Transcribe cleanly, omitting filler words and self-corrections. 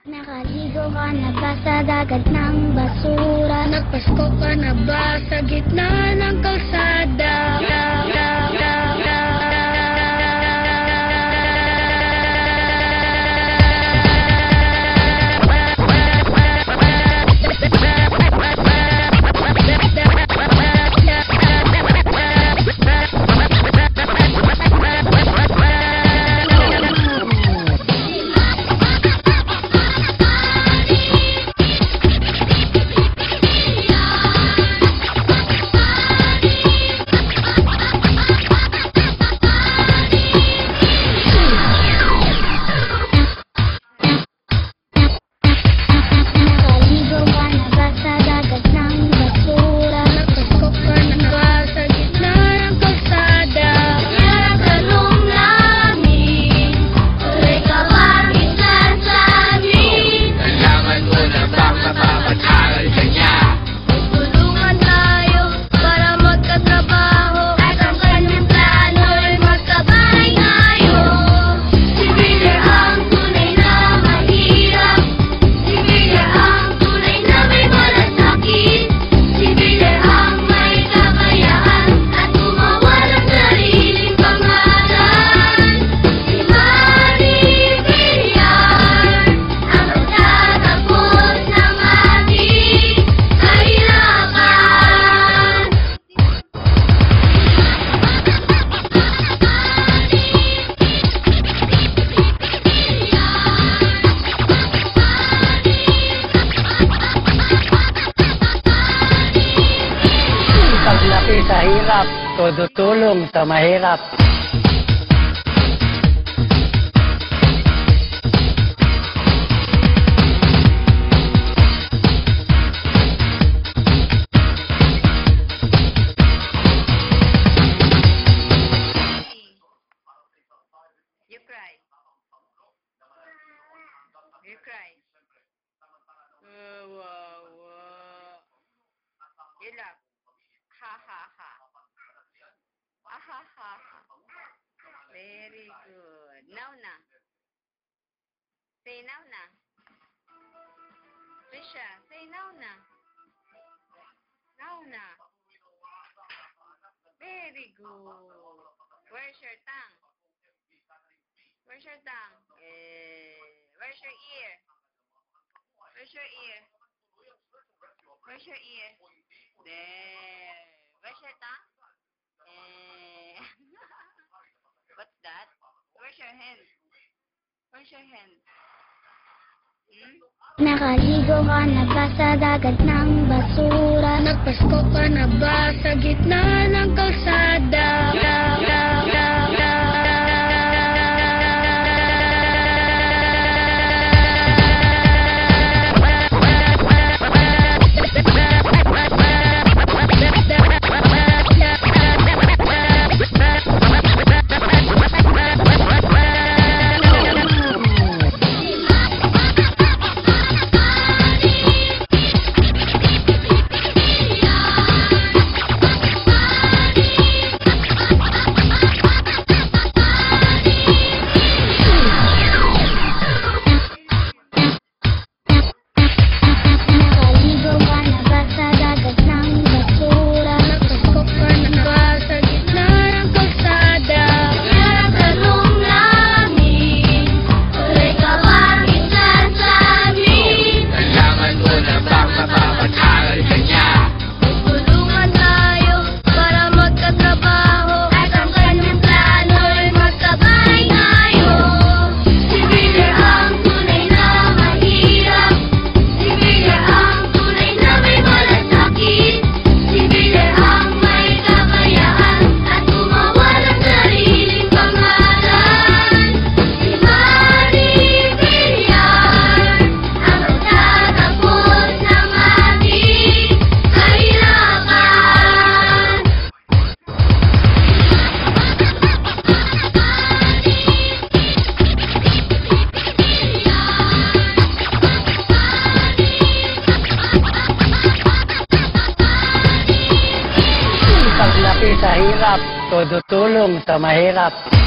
Nakaligo ka na ba sa dagat ng basura? Nagpasko ka na ba sa gitna ng kalsada? Paglaki sa hirap, todo tulong sa mahirap. You cry. You cry. You laugh. Ha ha ha. Ah ha ha ha. Very good. Now na. Say now na. Trisha, say now na. Now na. Very good. Where's your tongue? Where's your tongue? Where's your ear? Where's your ear? Where's your ear? There. Where's your tongue? What's that? Where's your hand? Where's your hand? Nakaligo ka na ba sa dagat ng basura? Nagpasko ka na ba sa gitna ng kalsada? Paglaki sa hirap, todo tulong sa mahirap.